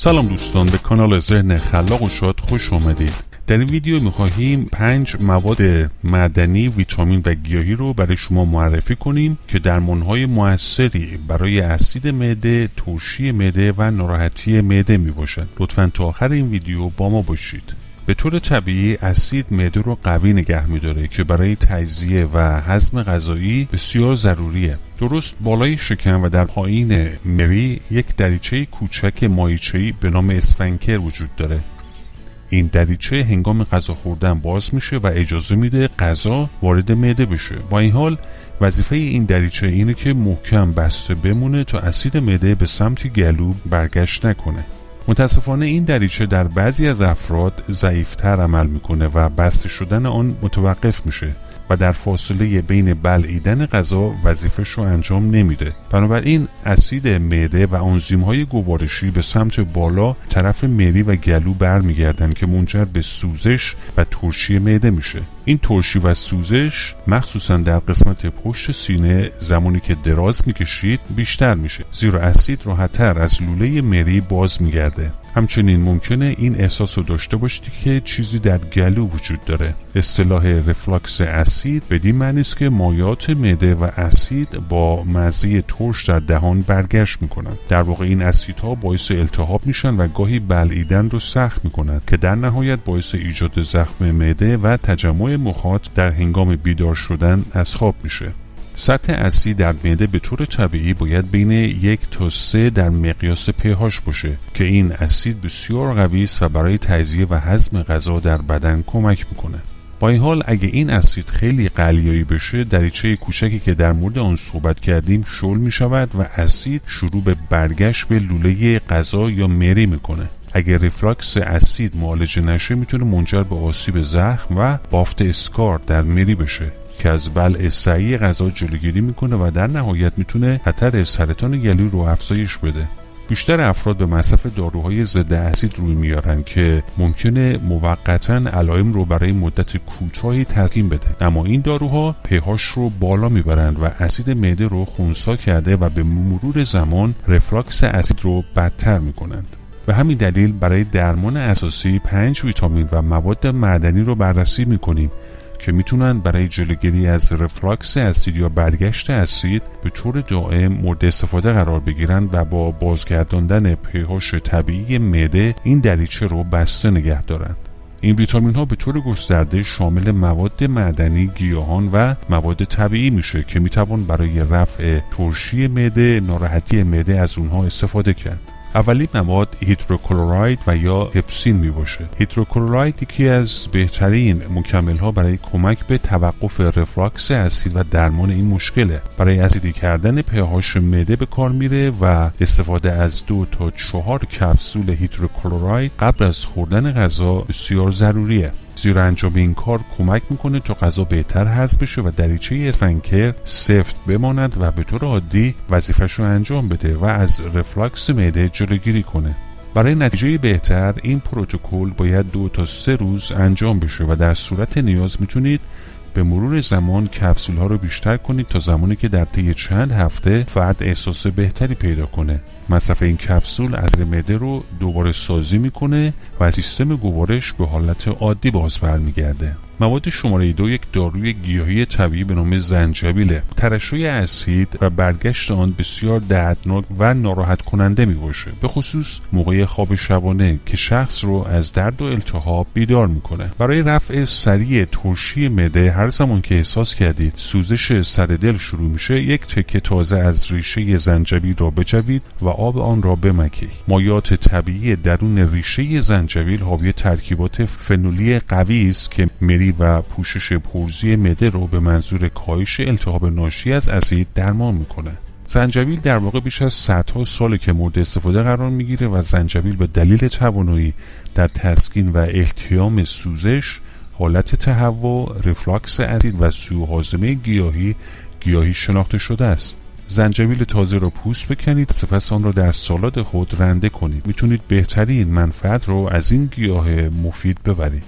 سلام دوستان، به کانال ذهن خلاق و شاد خوش آمدید. در این ویدیو می‌خواهیم 5 مواد معدنی، ویتامین و گیاهی رو برای شما معرفی کنیم که درمان‌های موثری برای اسید معده، ترشی معده و ناراحتی معده میباشند. لطفاً تا آخر این ویدیو با ما باشید. به طور طبیعی اسید معده رو قوی نگه می‌داره که برای تجزیه و هضم غذایی بسیار ضروریه. درست بالای شکم و در پایین مری یک دریچه کوچک مایچه‌ای به نام اسفنکتر وجود داره. این دریچه هنگام غذا خوردن باز میشه و اجازه میده غذا وارد معده بشه. با این حال وظیفه این دریچه اینه که محکم بسته بمونه تا اسید معده به سمت گلو برگشت نکنه. متاسفانه این دریچه در بعضی از افراد ضعیفتر عمل میکنه و بسته شدن آن متوقف میشه و در فاصله بین بلعیدن غذا وظیفه‌ش رو انجام نمیده. بنابراین اسید معده و آنزیم‌های گوارشی به سمت بالا طرف مری و گلو برمیگردن که منجر به سوزش و ترشی معده میشه. این ترشی و سوزش مخصوصا در قسمت پشت سینه زمانی که دراز میکشید بیشتر میشه، زیرا اسید راحت‌تر از لوله مری باز میگرده. همچنین ممکنه این احساس رو داشته باشید که چیزی در گلو وجود داره. اصطلاح رفلاکس اسید بدین معنی است که مایات معده و اسید با مزه ترش در دهان برگشت میکنن. در واقع این اسیدها باعث التهاب میشن و گاهی بلعیدن رو سخت میکنن که در نهایت باعث ایجاد زخم معده و تجمع مخاط در هنگام بیدار شدن از خواب میشه. سطح اسید در معده به طور طبیعی باید بین 1 تا 3 در مقیاس pH باشه که این اسید بسیار قوی است و برای تجزیه و هضم غذا در بدن کمک میکنه. با این حال اگه این اسید خیلی قلیایی بشه، دریچه کوچکی که در مورد آن صحبت کردیم شل میشود و اسید شروع به برگشت به لوله غذا یا مری میکنه. اگر ریفلاکس اسید معالجه نشه میتونه منجر به آسیب زخم و بافت اسکار در مری بشه که از بلع صحیح غذا جلوگیری میکنه و در نهایت میتونه خطر سرطان گلو رو افزایش بده. بیشتر افراد به مصرف داروهای ضد اسید روی میارن که ممکنه موقتاً علائم رو برای مدت کوتاهی تسکین بده، اما این داروها pH رو بالا میبرند و اسید معده رو خنثی کرده و به مرور زمان رفلاکس اسید رو بدتر میکنند. به همین دلیل برای درمان اساسی 5 ویتامین و مواد معدنی رو بررسی میکنیم که میتونن برای جلوگیری از رفلاکس اسید یا برگشت اسید به طور دائم مورد استفاده قرار بگیرن و با بازگرداندن pH طبیعی معده این دریچه رو بسته نگه دارند. این ویتامین ها به طور گسترده شامل مواد معدنی، گیاهان و مواد طبیعی میشه که میتوان برای رفع ترشی معده، ناراحتی معده از اونها استفاده کرد. اولی مواد هیدروکلوراید و یا هپسین می باشه. هیدروکلوراید یکی از بهترین مکمل ها برای کمک به توقف رفلاکس اسید و درمان این مشکله. برای اسیدی کردن pH معده به کار میره و استفاده از 2 تا 4 کپسول هیدروکلوراید قبل از خوردن غذا بسیار ضروریه، زیرا انجام این کار کمک میکنه تا غذا بهتر هضم بشه و دریچه اسفنکتر سفت بماند و به طور عادی وظیفه‌ش رو انجام بده و از رفلاکس معده جلوگیری کنه. برای نتیجه بهتر این پروتکل باید 2 تا 3 روز انجام بشه و در صورت نیاز میتونید به مرور زمان کپسول ها رو بیشتر کنید تا زمانی که در طی چند هفته فرد احساس بهتری پیدا کنه. مصرف این کپسول اسید معده رو دوباره سازی میکنه و سیستم گوارش به حالت عادی باز برمیگرده. مواد شماره 2 یک داروی گیاهی طبیعی به نام زنجبیله. ترشح اسید و برگشت آن بسیار دردناک و ناراحت کننده می باشه، به خصوص موقع خواب شبانه که شخص رو از درد و التهاب بیدار میکنه. برای رفع سریع ترشی معده هر زمان که احساس کردید سوزش سر دل شروع میشه، یک تکه تازه از ریشه زنجبیل را بجوید و آب آن را بمکید. مایات طبیعی درون ریشه زنجبیل حاوی ترکیبات فنولی قوی است که مری و پوشش پرزی معده رو به منظور کاهش التهاب ناشی از اسید درمان میکنه. زنجبیل در واقع بیش از صدها ساله که مورد استفاده قرار میگیره و زنجبیل به دلیل توانایی در تسکین و التیام سوزش، حالت تهوع، رفلاکس اسید و سوء هاضمه گیاهی شناخته شده است. زنجبیل تازه را پوست بکنید، سپس آن را در سالاد خود رنده کنید. میتونید بهترین منفعت رو از این گیاه مفید ببرید.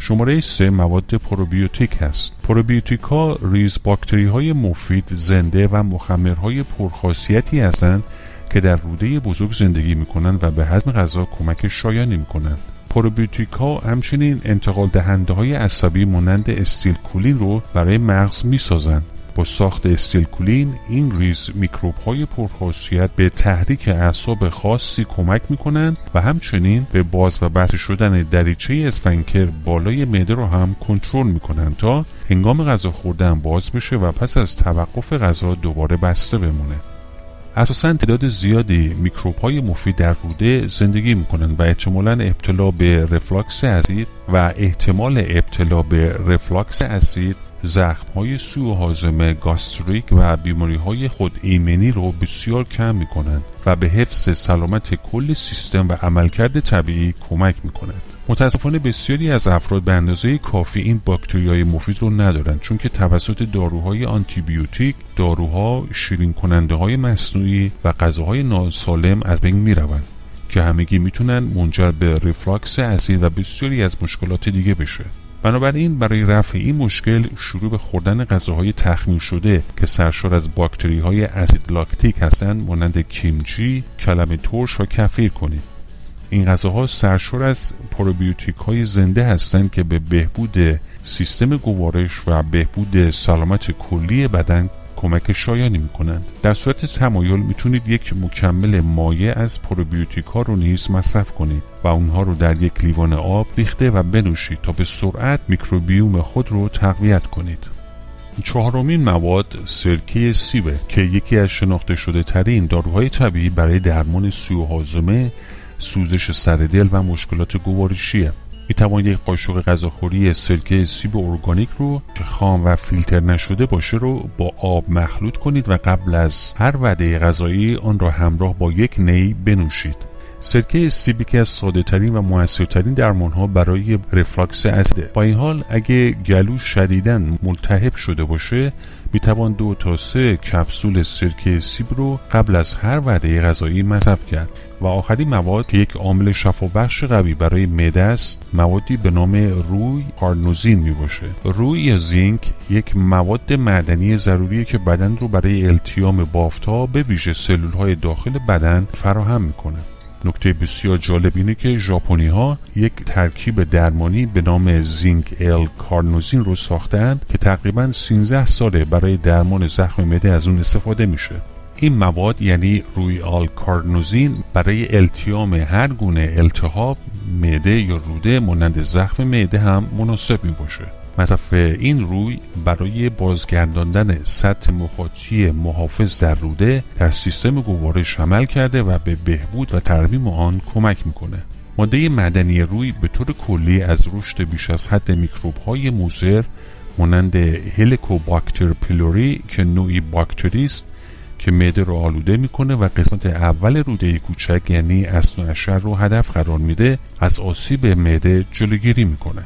شماره 3 مواد پروبیوتیک است. پروبیوتیک ها ریز باکتری های مفید، زنده و مخمرهای پرخاصیتی هستند که در روده بزرگ زندگی میکنند و به هضم غذا کمک شایانی میکنند. پروبیوتیک ها همچنین انتقال دهنده های عصبی مانند استیلکولین رو برای مغز میسازند. با ساخت استیلکولین این ریز میکروب های پرخاصیت به تحریک اعصاب خاصی کمک میکنند و همچنین به باز و بسته شدن دریچه اسفنکتر بالای معده رو هم کنترل میکنند تا هنگام غذا خوردن باز بشه و پس از توقف غذا دوباره بسته بمونه. اساساً تعداد زیادی میکروب های مفید در روده زندگی میکنند و احتمالاً ابتلا به رفلاکس اسید زخم‌های سوء هاضمه گاستریک و بیماری‌های خود ایمنی رو بسیار کم می‌کنند و به حفظ سلامت کل سیستم و عملکرد طبیعی کمک می‌کنند. متاسفانه بسیاری از افراد به اندازه کافی این باکتریای مفید رو ندارند، چون که توسط داروهای آنتیبیوتیک، داروها، شیرین کننده‌های مصنوعی و غذاهای ناسالم از بین می‌روند که همگی میتونن منجر به ریفلاکس اسید و بسیاری از مشکلات دیگه بشه. بنابراین برای رفع این مشکل شروع به خوردن غذاهای تخمیر شده که سرشار از باکتری‌های اسید لاکتیک هستند مانند کیمچی، کلم ترش و کفیر کنید. این غذاها سرشار از پروبیوتیک‌های زنده هستند که به بهبود سیستم گوارش و بهبود سلامت کلی بدن کمک شایانی می‌کنند. در صورت تمایل میتونید یک مکمل مایع از پروبیوتیک ها رو نیز مصرف کنید و اونها رو در یک لیوان آب ریخته و بنوشید تا به سرعت میکروبیوم خود رو تقویت کنید. چهارمین مواد سرکه سیبه که یکی از شناخته شده ترین داروهای طبیعی برای درمان سوء هاضمه، سوزش سر دل و مشکلات گوارشیه. می توانید یک قاشق غذاخوری سرکه سیب ارگانیک رو که خام و فیلتر نشده باشه رو با آب مخلوط کنید و قبل از هر وعده غذایی آن را همراه با یک نی بنوشید. سرکه سیب یکی از ساده‌ترین و مؤثرترین درمان‌ها برای رفلاکس اسیده. با این حال اگه گلو شدیداً ملتهب شده باشه می توان 2 تا 3 کپسول سرکه سیب رو قبل از هر وعده غذایی مصرف کرد. و آخرین مواد که یک عامل شفابخش قوی برای معده است، موادی به نام روی کارنوزین می باشه. روی یا زینک یک مواد معدنی ضروریه که بدن رو برای التیام بافت‌ها به ویژه سلول‌های داخل بدن فراهم میکنه. نکته بسیار جالب اینه که ژاپنی‌ها یک ترکیب درمانی به نام زینک ال کارنوزین رو ساختند که تقریباً 13 ساله برای درمان زخم معده از اون استفاده میشه. این مواد یعنی روی آل کارنوزین برای التیام هر گونه التهاب معده یا روده مانند زخم معده هم مناسب می باشه. مصرف این روی برای بازگرداندن سطح مخاطی محافظ در روده در سیستم گوارش عمل کرده و به بهبود و ترمیم آن کمک میکنه. ماده معدنی روی به طور کلی از رشد بیش از حد میکروب‌های مضر مانند هلیکوباکتر پیلوری که نوعی باکتری است که معده رو آلوده میکنه و قسمت اول روده کوچک یعنی اثنی عشر رو هدف قرار میده، از آسیب معده جلوگیری میکنه.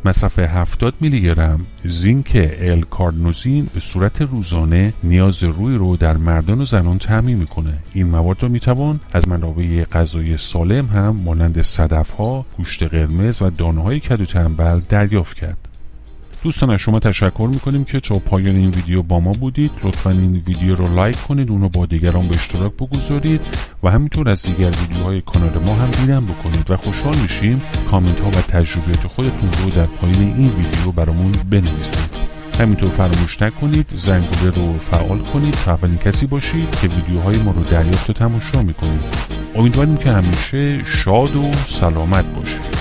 مصرف 70 میلی گرم زینک ال کارنوزین به صورت روزانه نیاز روی رو در مردان و زنان تامین میکنه. این مواد رو میتوان از منابع غذایی سالم هم مانند صدف‌ها، گوشت قرمز و دانه‌های کدو تنبل دریافت کرد. دوستان از شما تشکر میکنیم که تا پایان این ویدیو با ما بودید. لطفاً این ویدیو رو لایک کنید، اون رو با دیگران به اشتراک بگذارید و همینطور از دیگر ویدیوهای کانال ما هم دیدن بکنید و خوشحال میشیم کامنت ها و تجربیات خودتون رو در پایین این ویدیو برامون بنویسید. همینطور فراموش نکنید زنگوله رو فعال کنید تا اولین کسی باشید که ویدیوهای ما رو دریافت و تماشا میکنید. امیدواریم که همیشه شاد و سلامت باشید.